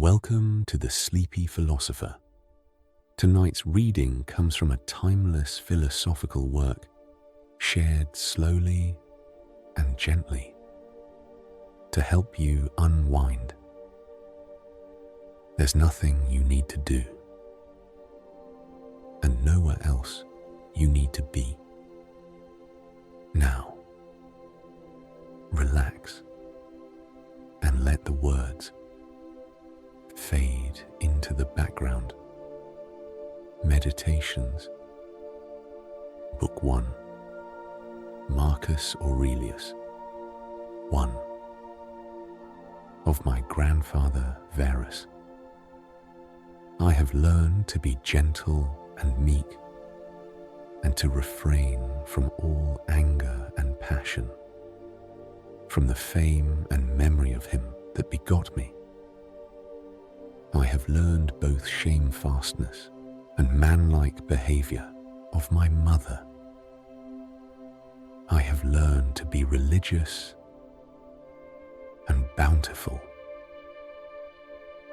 Welcome to the Sleepy Philosopher. Tonight's reading comes from a timeless philosophical work shared slowly and gently to help you unwind. There's nothing you need to do and nowhere else you need to be. Now, relax and let the words fade into the background. Meditations. Book 1. Marcus Aurelius. 1. Of my grandfather Varus. I have learned to be gentle and meek, and to refrain from all anger and passion, from the fame and memory of him that begot me. I have learned both shamefastness and manlike behavior of my mother. I have learned to be religious and bountiful,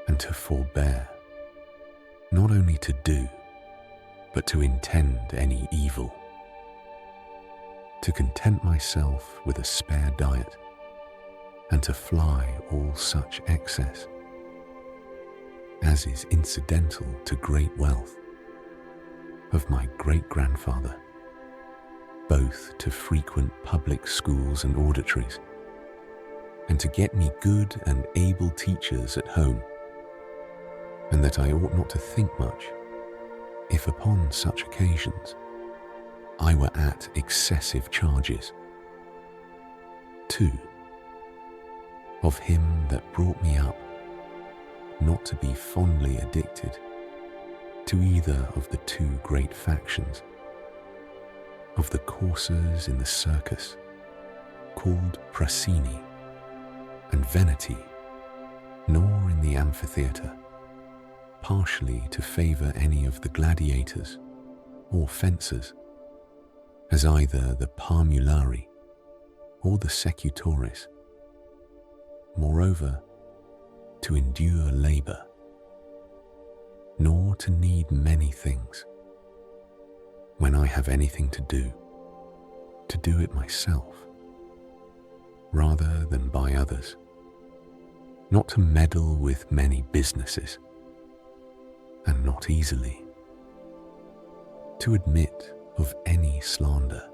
and to forbear, not only to do, but to intend any evil, to content myself with a spare diet, and to fly all such excess as is incidental to great wealth of my great-grandfather, both to frequent public schools and auditories, and to get me good and able teachers at home, and that I ought not to think much if upon such occasions I were at excessive charges. 2. Of him that brought me up not to be fondly addicted to either of the two great factions of the coursers in the circus called Prasini and Veneti, nor in the amphitheatre partially to favour any of the gladiators or fencers, as either the Parmulari or the Secutores. Moreover, to endure labour, nor to need many things. When I have anything to do it myself, rather than by others, not to meddle with many businesses, and not easily to admit of any slander.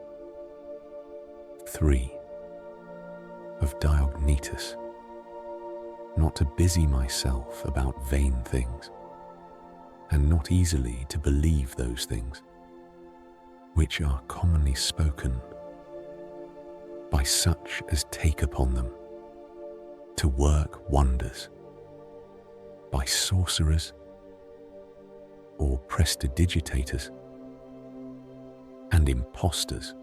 3. Of Diognetus, not to busy myself about vain things, and not easily to believe those things which are commonly spoken by such as take upon them to work wonders, by sorcerers or prestidigitators and impostors,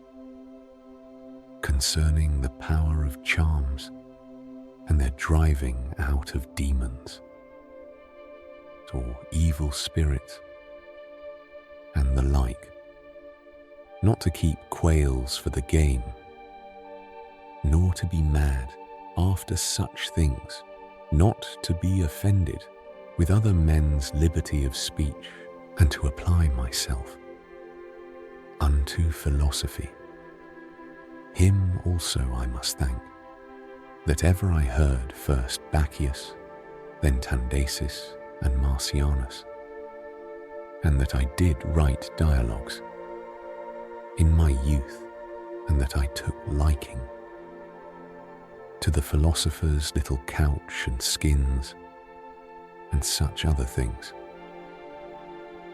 concerning the power of charms and their driving out of demons or evil spirits and the like, not to keep quails for the game, nor to be mad after such things, not to be offended with other men's liberty of speech, and to apply myself unto philosophy. Him also I must thank, that ever I heard first Bacchius, then Tandasis and Marcianus, and that I did write dialogues in my youth, and that I took liking to the philosopher's little couch and skins, and such other things,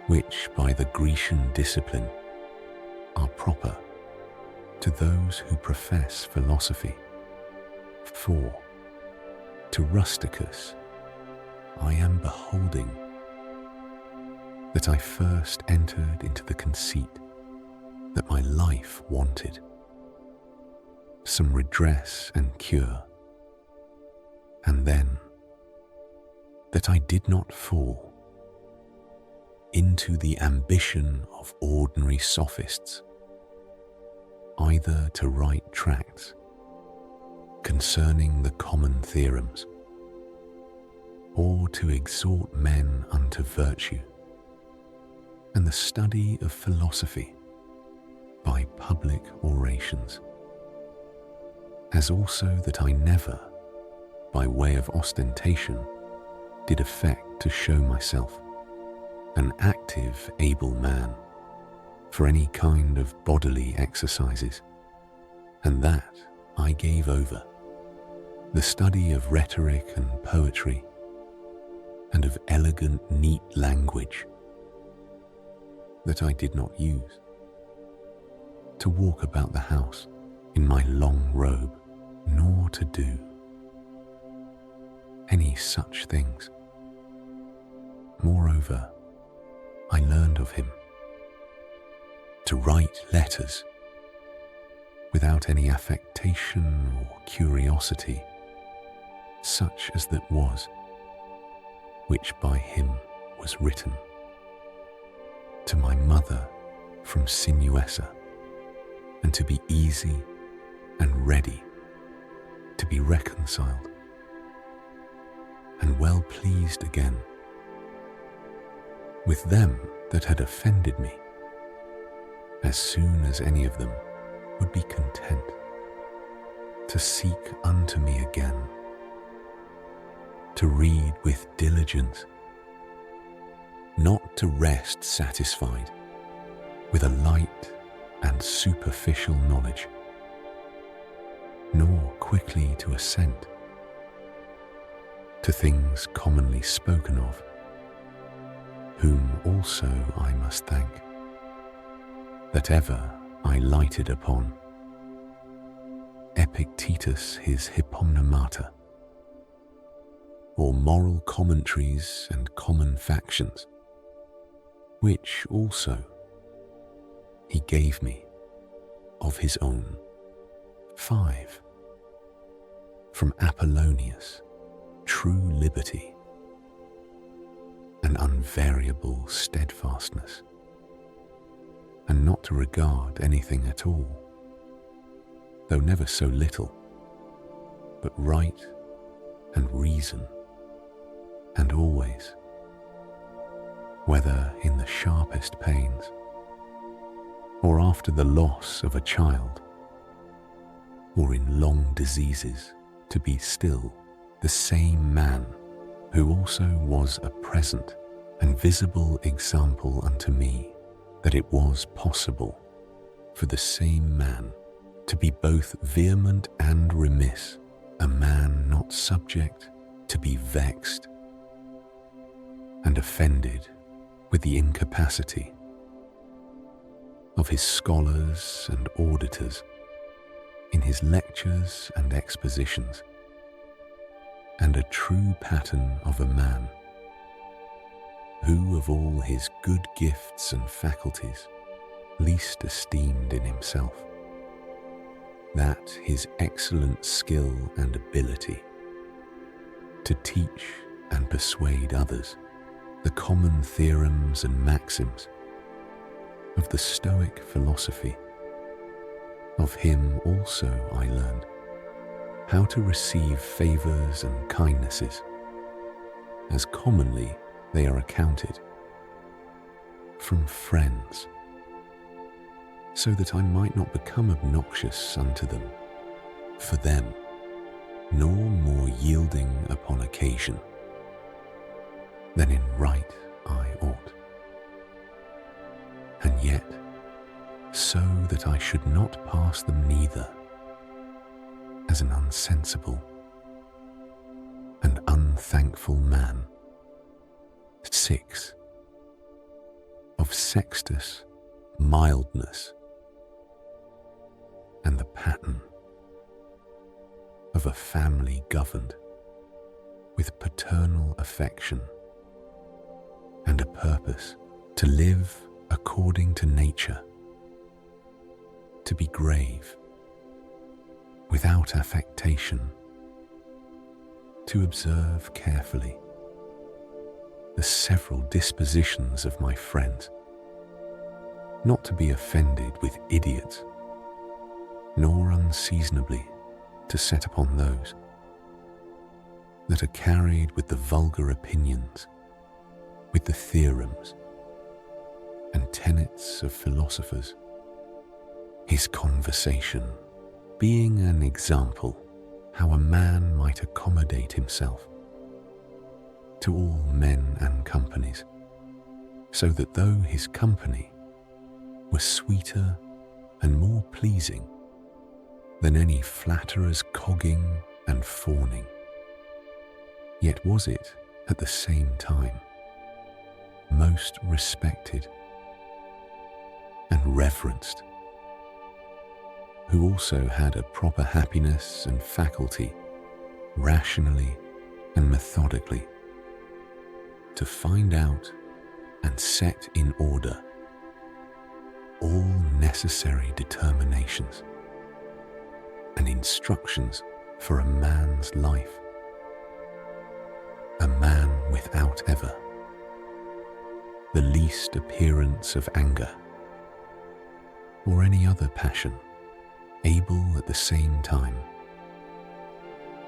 which by the Grecian discipline are proper to those who profess philosophy. 4. To Rusticus I am beholding that I first entered into the conceit that my life wanted some redress and cure, and then that I did not fall into the ambition of ordinary sophists, either to write tracts concerning the common theorems, or to exhort men unto virtue, and the study of philosophy by public orations, as also that I never, by way of ostentation, did affect to show myself an active, able man for any kind of bodily exercises, and that I gave over the study of rhetoric and poetry, and of elegant, neat language, that I did not use to walk about the house in my long robe, nor to do any such things. Moreover, I learned of him to write letters without any affectation or curiosity, such as that was, which by him was written to my mother from Sinuessa, and to be easy and ready to be reconciled, and well pleased again with them that had offended me, as soon as any of them would be content to seek unto me again, to read with diligence, not to rest satisfied with a light and superficial knowledge, nor quickly to assent to things commonly spoken of, whom also I must thank, that ever I lighted upon Epictetus his Hypomnemata, or moral commentaries and common factions, which also he gave me of his own 5, from Apollonius, true liberty, and unvariable steadfastness, and not to regard anything at all, though never so little, but right and reason, and always, whether in the sharpest pains, or after the loss of a child, or in long diseases, to be still the same man who also was a present and visible example unto me, that it was possible for the same man to be both vehement and remiss, a man not subject to be vexed and offended with the incapacity of his scholars and auditors in his lectures and expositions, and a true pattern of a man who of all his good gifts and faculties least esteemed in himself that his excellent skill and ability to teach and persuade others the common theorems and maxims of the Stoic philosophy. Of him also I learned how to receive favors and kindnesses, as commonly they are accounted, from friends, so that I might not become obnoxious unto them for them, nor more yielding upon occasion than in right I ought, and yet so that I should not pass them neither as an unsensible and unthankful man. 6. Of Sextus, mildness, and the pattern of a family governed with paternal affection and a purpose to live according to nature, to be grave, without affectation, to observe carefully the several dispositions of my friends, not to be offended with idiots, nor unseasonably to set upon those that are carried with the vulgar opinions, with the theorems and tenets of philosophers, his conversation being an example how a man might accommodate himself to all men and companies, so that though his company was sweeter and more pleasing than any flatterer's cogging and fawning, yet was it at the same time most respected and reverenced, who also had a proper happiness and faculty rationally and methodically to find out and set in order all necessary determinations and instructions for a man's life, a man without ever the least appearance of anger or any other passion, able at the same time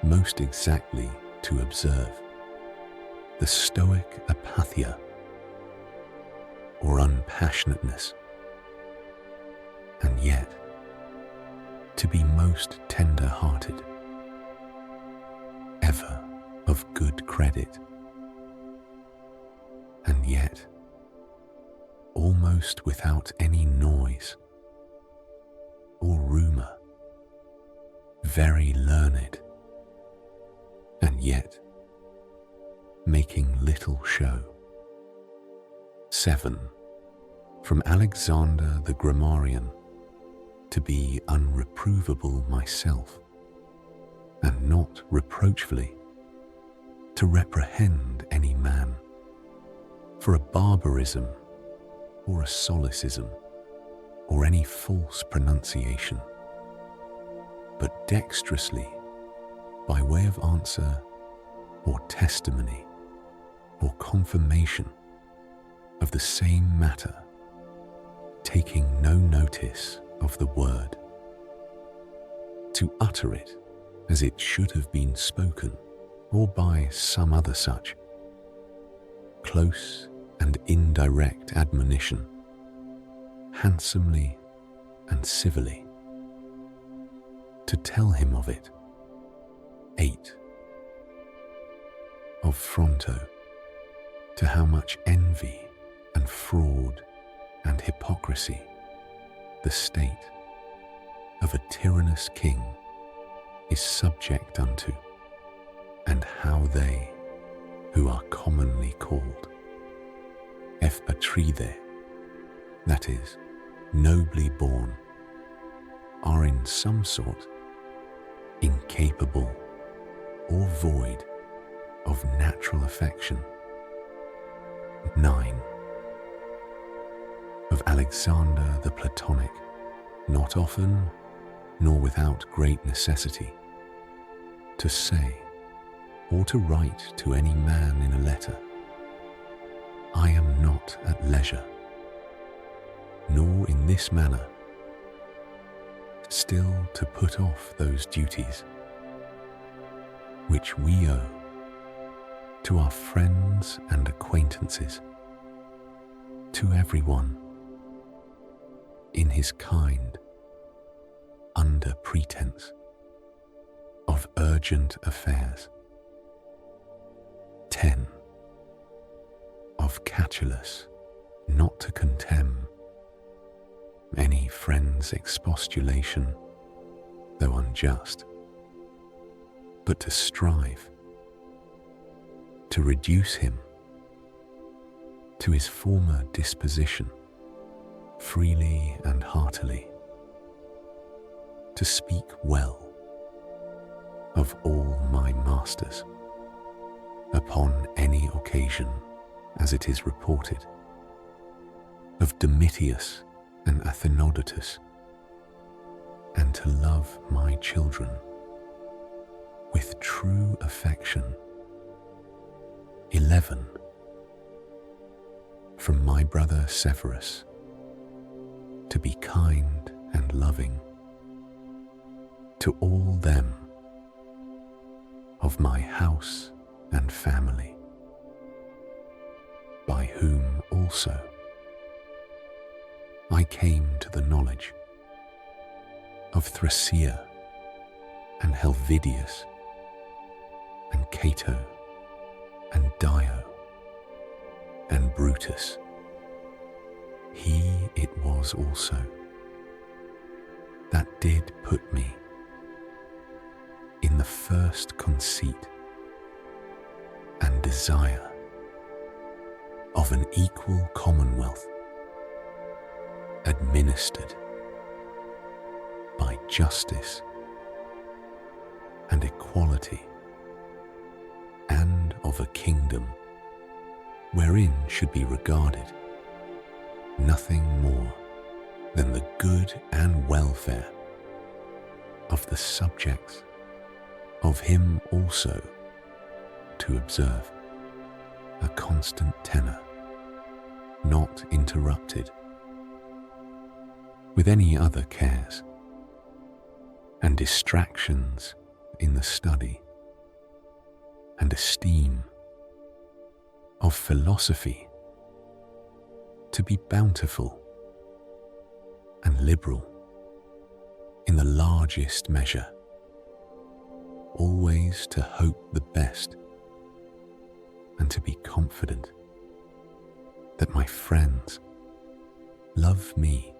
most exactly to observe the Stoic apatheia or unpassionateness, and yet to be most tender-hearted, ever of good credit, and yet almost without any noise or rumour, very learned, and yet making little show. 7. From Alexander the grammarian, to be unreprovable myself, and not reproachfully to reprehend any man for a barbarism or a solecism or any false pronunciation, but dexterously by way of answer or testimony or confirmation of the same matter, taking no notice of the word, to utter it as it should have been spoken, or by some other such close and indirect admonition, handsomely and civilly, to tell him of it. 8. Of Fronto, to how much envy and fraud and hypocrisy the state of a tyrannous king is subject unto, and how they who are commonly called eupatridai, that is, nobly born, are in some sort incapable or void of natural affection. 9. Of Alexander the Platonic, not often nor without great necessity, to say or to write to any man in a letter, I am not at leisure, nor in this manner, still to put off those duties which we owe to our friends and acquaintances, to everyone in his kind, under pretense of urgent affairs. 10. Of Catullus, not to contemn any friend's expostulation, though unjust, but to strive to reduce him to his former disposition, freely and heartily, to speak well of all my masters upon any occasion, as it is reported, of Domitius and Athenodotus, and to love my children with true affection. 11. From my brother Severus, to be kind and loving to all them of my house and family, by whom also I came to the knowledge of Thrasea and Helvidius and Cato and Dio and Brutus. He it was also that did put me in the first conceit and desire of an equal commonwealth, administered by justice and equality, and of a kingdom wherein should be regarded nothing more than the good and welfare of the subjects of him also, to observe a constant tenor, not interrupted with any other cares and distractions in the study and esteem of philosophy, to be bountiful and liberal in the largest measure, always to hope the best, and to be confident that my friends love me,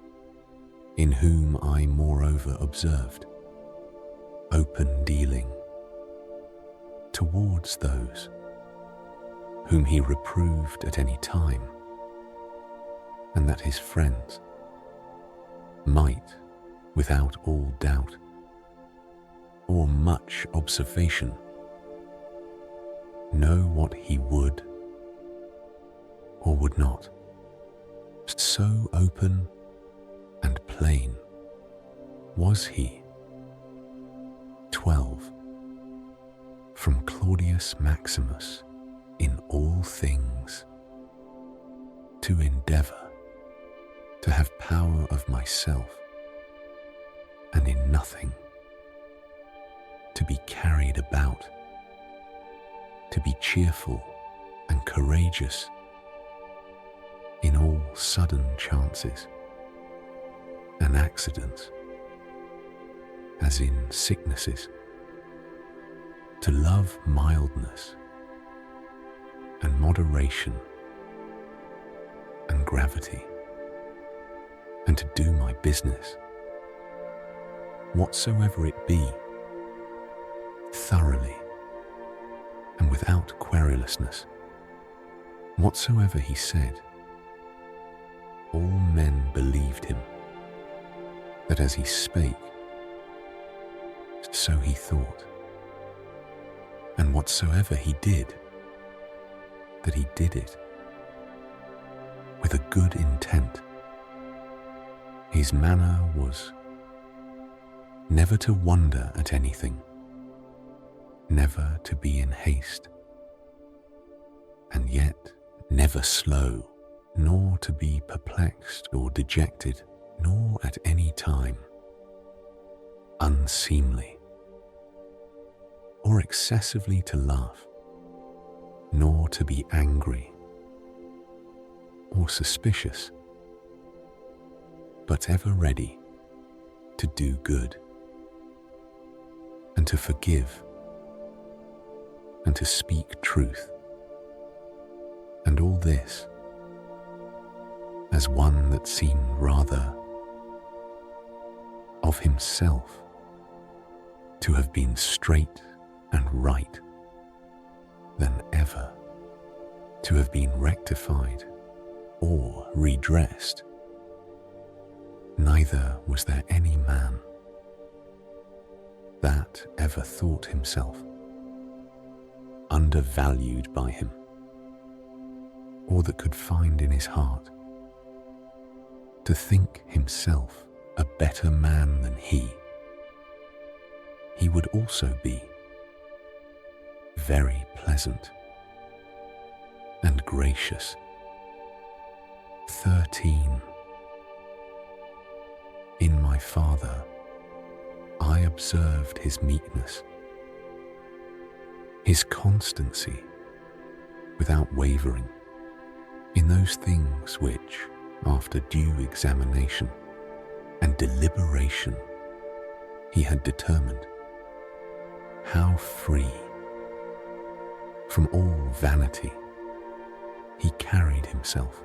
in whom I moreover observed open dealing towards those whom he reproved at any time, and that his friends might, without all doubt or much observation, know what he would or would not. So open and plain was he. 12. From Claudius Maximus, in all things to endeavour to have power of myself, and in nothing to be carried about, to be cheerful and courageous in all sudden chances and accidents, as in sicknesses, to love mildness and moderation and gravity, and to do my business, whatsoever it be, thoroughly and without querulousness. Whatsoever he said, all men believed him, that as he spake, so he thought, and whatsoever he did, that he did it with a good intent. His manner was never to wonder at anything, never to be in haste, and yet never slow, nor to be perplexed or dejected, nor at any time unseemly, or excessively to laugh, nor to be angry or suspicious, but ever ready to do good and to forgive and to speak truth, and all this as one that seemed rather of himself to have been straight and right than ever to have been rectified or redressed. Neither was there any man that ever thought himself undervalued by him, or that could find in his heart to think himself a better man than he. He would also be very pleasant and gracious. 13. In my father I observed his meekness his constancy without wavering in those things which, after due examination and deliberation, he had determined, how free from all vanity he carried himself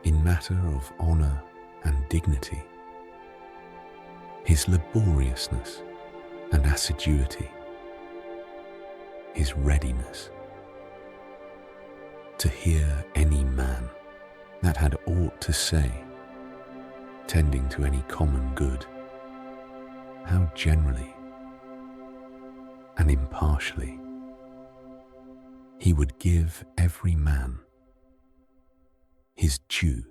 in matter of honour and dignity, his laboriousness and assiduity, his readiness to hear any man that had aught to say tending to any common good, how generally and impartially he would give every man his due,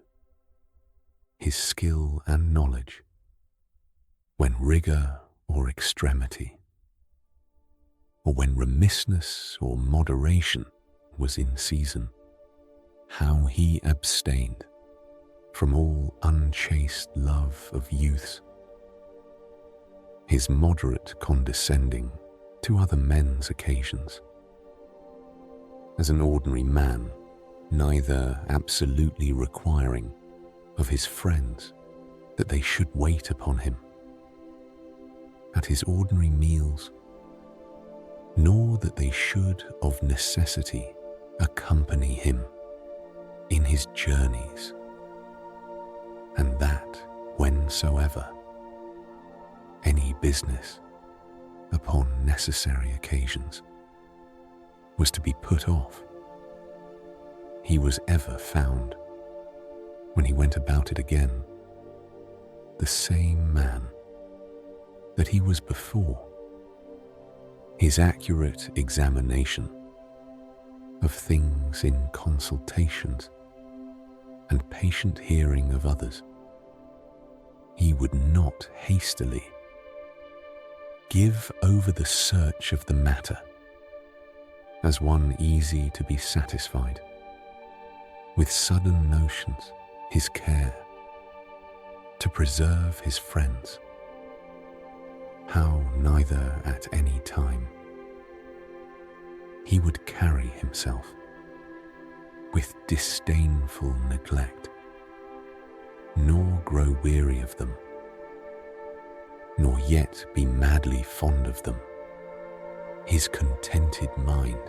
his skill and knowledge, when rigour or extremity, or when remissness or moderation was in season, how he abstained from all unchaste love of youths, his moderate condescending to other men's occasions, as an ordinary man, neither absolutely requiring of his friends that they should wait upon him at his ordinary meals, nor that they should of necessity accompany him in his journeys, and that whensoever any business upon necessary occasions was to be put off, he was ever found, when he went about it again, the same man that he was before. His accurate examination of things in consultations and patient hearing of others, he would not hastily give over the search of the matter as one easy to be satisfied with sudden notions, his care to preserve his friends, how neither at any time he would carry himself with disdainful neglect, nor grow weary of them, nor yet be madly fond of them, his contented mind,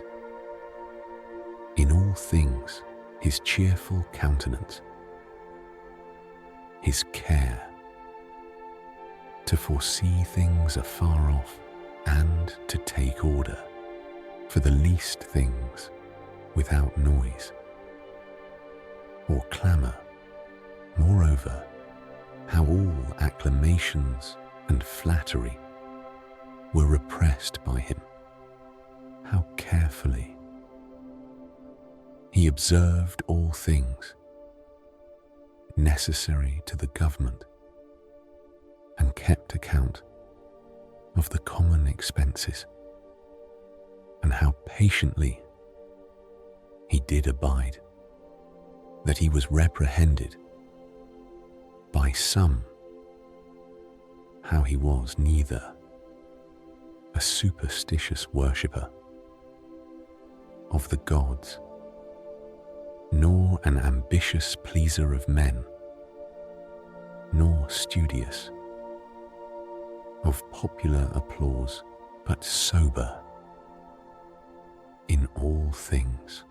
in all things his cheerful countenance, his care to foresee things afar off and to take order for the least things without noise or clamour. Moreover, how all acclamations and flattery were repressed by him, how carefully he observed all things necessary to the government, and kept account of the common expenses, and how patiently he did abide that he was reprehended by some, how he was neither a superstitious worshipper of the gods, nor an ambitious pleaser of men, nor studious of popular applause, but sober in all things,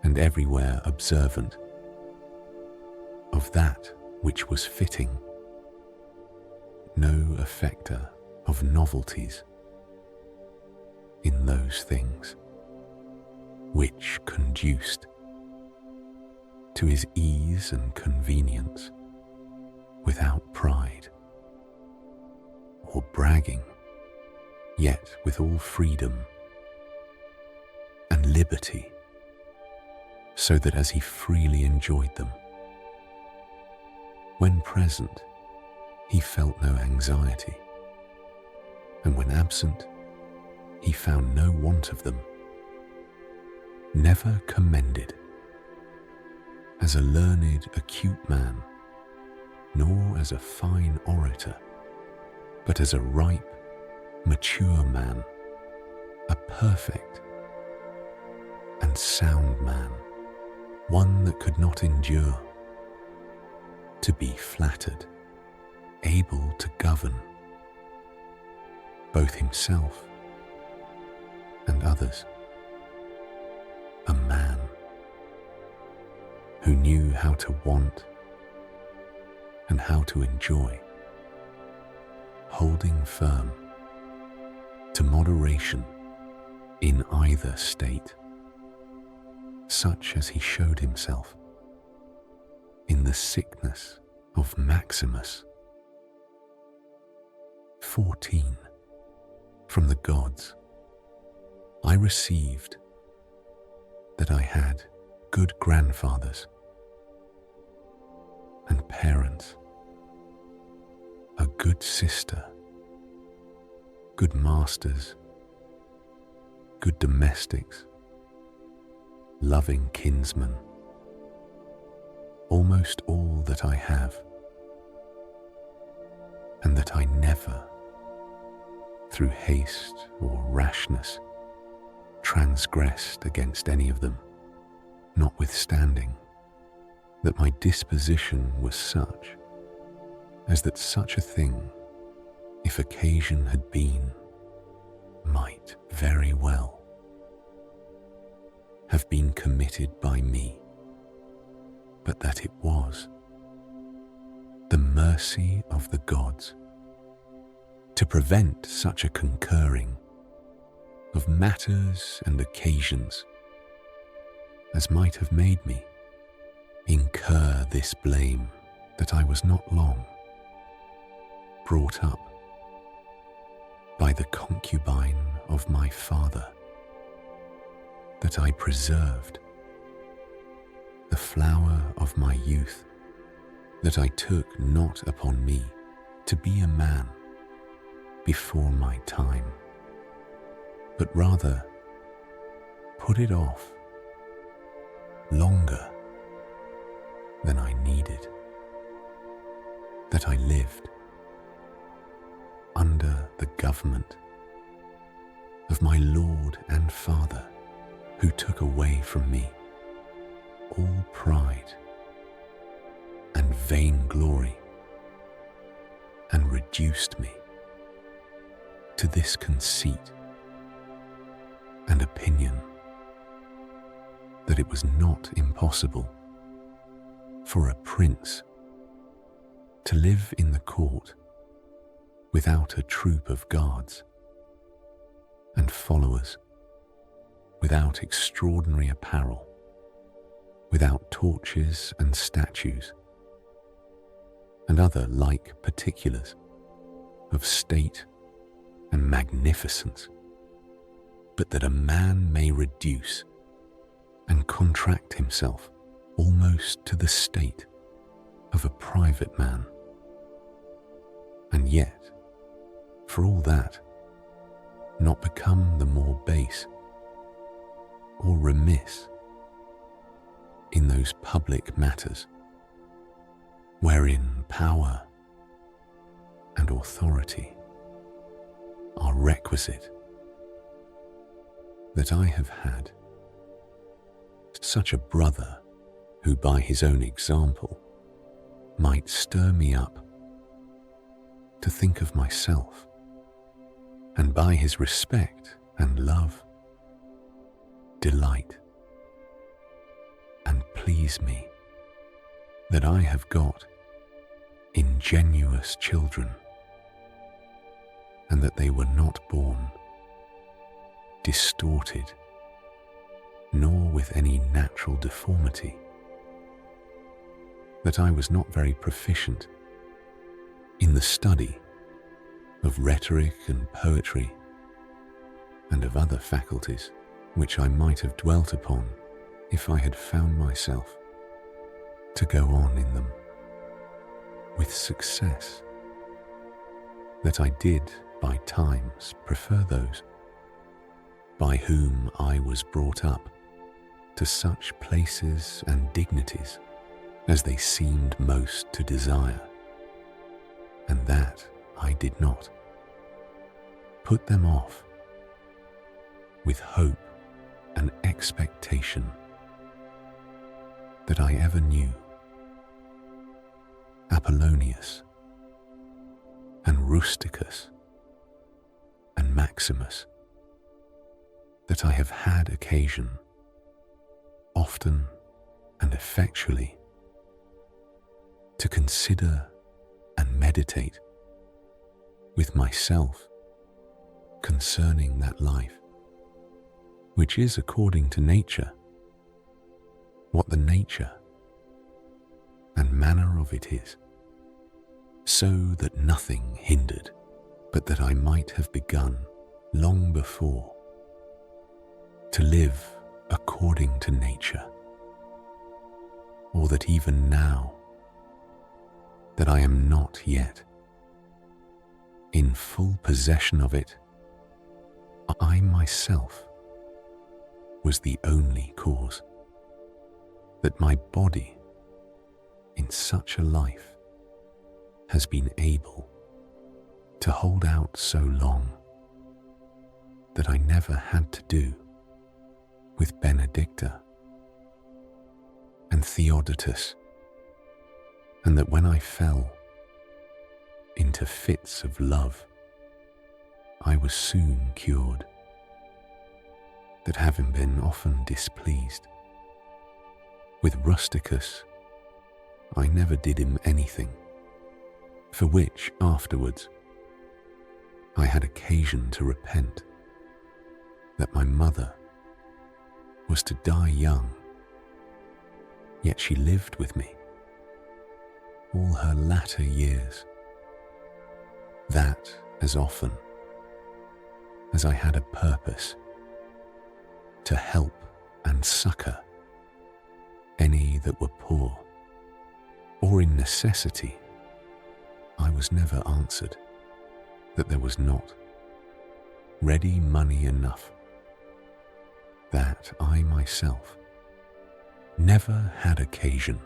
and everywhere observant of that which was fitting, no affecter of novelties in those things which conduced to his ease and convenience, without pride or bragging, yet with all freedom and liberty, so that as he freely enjoyed them, when present he felt no anxiety, and when absent he found no want of them, never commended as a learned, acute man, nor as a fine orator, but as a ripe, mature man a perfect and sound man, one that could not endure to be flattered, able to govern both himself and others, a man who knew how to want and how to enjoy, holding firm to moderation in either state, such as he showed himself in the sickness of Maximus. 14. From the gods, I received that I had good grandfathers and parents, a good sister, good masters, good domestics, loving kinsmen, almost all that I have, and that I never, through haste or rashness, transgressed against any of them, notwithstanding that my disposition was such as that such a thing, if occasion had been, might very well have been committed by me, but that it was the mercy of the gods to prevent such a concurring of matters and occasions as might have made me incur this blame, that I was not long brought up by the concubine of my father, that I preserved the flower of my youth, that I took not upon me to be a man before my time, but rather put it off longer than I needed, that I lived under the government of my Lord and Father, who took away from me all pride and vainglory, and reduced me to this conceit and opinion, that it was not impossible for a prince to live in the court without a troop of guards and followers, without extraordinary apparel, without torches and statues, and other like particulars of state and magnificence, but that a man may reduce and contract himself almost to the state of a private man, and yet, for all that, not become the more base or remiss in those public matters wherein power and authority are requisite, that I have had such a brother who by his own example might stir me up to think of myself, and by his respect and love delight and please me, that I have got ingenuous children, and that they were not born distorted, nor with any natural deformity, that I was not very proficient in the study of rhetoric and poetry, and of other faculties which I might have dwelt upon if I had found myself to go on in them with success, that I did by times prefer those by whom I was brought up to such places and dignities as they seemed most to desire, and that I did not put them off with hope and expectation that I ever knew. Apollonius and Rusticus and Maximus, that I have had occasion, often and effectually, to consider and meditate with myself concerning that life, which is according to nature, what the nature and manner of it is, so that nothing hindered, but that I might have begun long before to live according to nature, or that even now that I am not yet in full possession of it, I myself was the only cause, that my body in such a life has been able to hold out so long that I never had to do with Benedicta and Theodotus, and that when I fell into fits of love, I was soon cured, that having been often displeased with Rusticus, I never did him anything, for which afterwards I had occasion to repent, that my mother was to die young, yet she lived with me all her latter years, that as often as I had a purpose to help and succour any that were poor or in necessity, I was never answered, that there was not ready money enough, that I myself never had occasion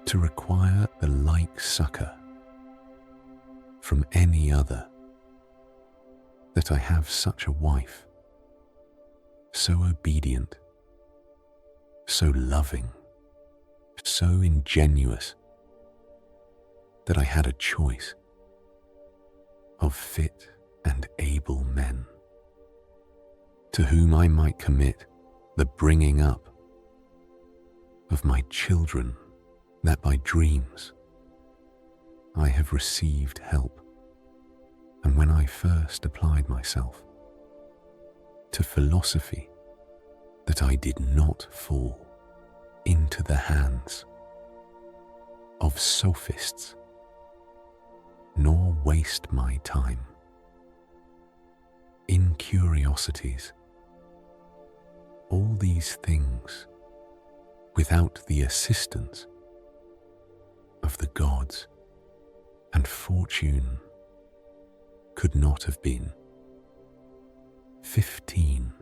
to require the like succour from any other, that I have such a wife, so obedient, so loving, so ingenuous, that I had a choice of fit and able men, to whom I might commit the bringing up of my children, that by dreams I have received help, and when I first applied myself to philosophy, that I did not fall into the hands of sophists, nor waste my time in curiosities. All these things without the assistance of the gods and fortune could not have been. 15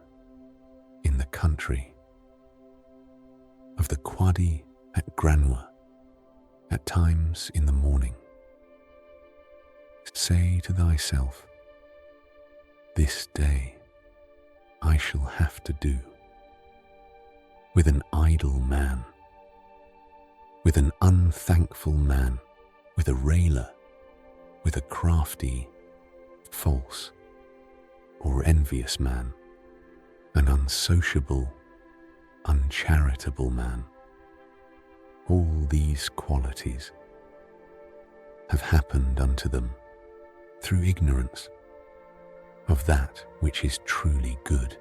in the country of the Quadi at Granua, at times in the morning, say to thyself, this day I shall have to do with an idle man, with an unthankful man, with a railer, with a crafty, false, or envious man, an unsociable, uncharitable man. All these qualities have happened unto them through ignorance of that which is truly good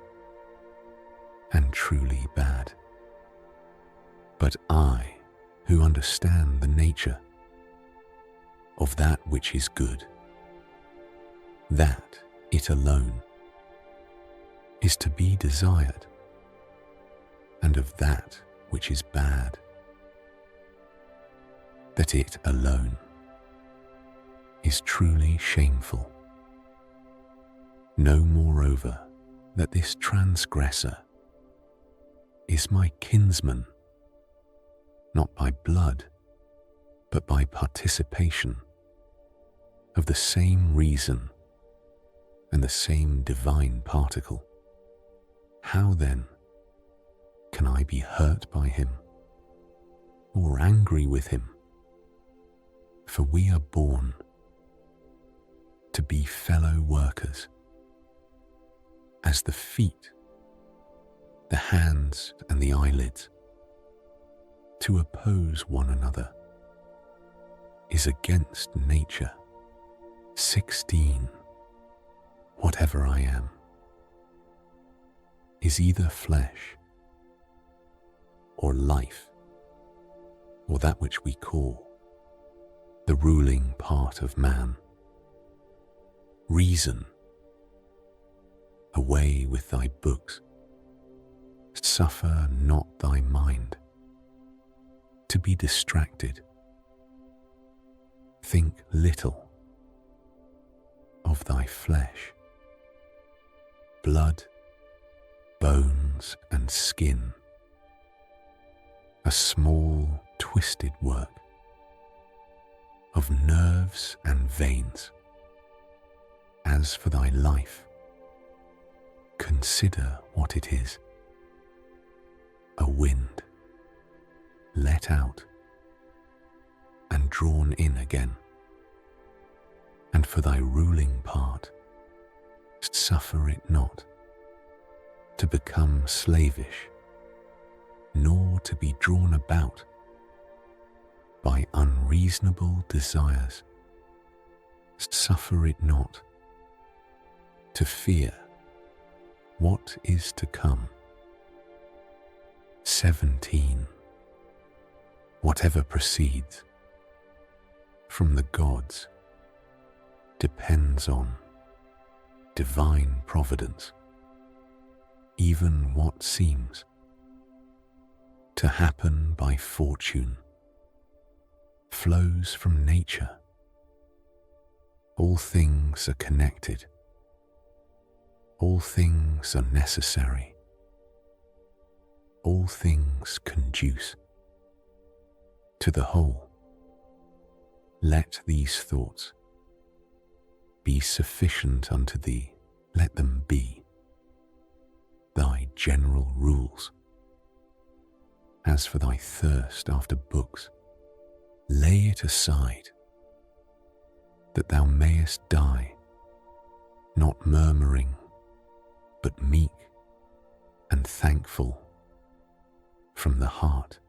and truly bad. But I, who understand the nature of that which is good, that it alone is to be desired, and of that which is bad, that it alone is truly shameful. Know moreover that this transgressor is my kinsman, not by blood, but by participation of the same reason and the same divine particle. How then can I be hurt by him or angry with him? For we are born to be fellow workers, as the feet, the hands and the eyelids, to oppose one another is against nature. 16. Whatever I am is either flesh or life, or that which we call the ruling part of man. Reason, away with thy books. Suffer not thy mind to be distracted. Think little of thy flesh, blood, bones and skin, a small twisted work of nerves and veins. As for thy life, consider what it is: a wind let out and drawn in again. And for thy ruling part, suffer it not to become slavish, nor to be drawn about by unreasonable desires. Suffer it not to fear what is to come. 17. Whatever proceeds from the gods depends on divine providence. Even what seems to happen by fortune flows from nature. All things are connected. All things are necessary. All things conduce to the whole. Let these thoughts be sufficient unto thee. Let them be thy general rules. As for thy thirst after books, lay it aside, that thou mayest die, not murmuring, but meek and thankful from the heart.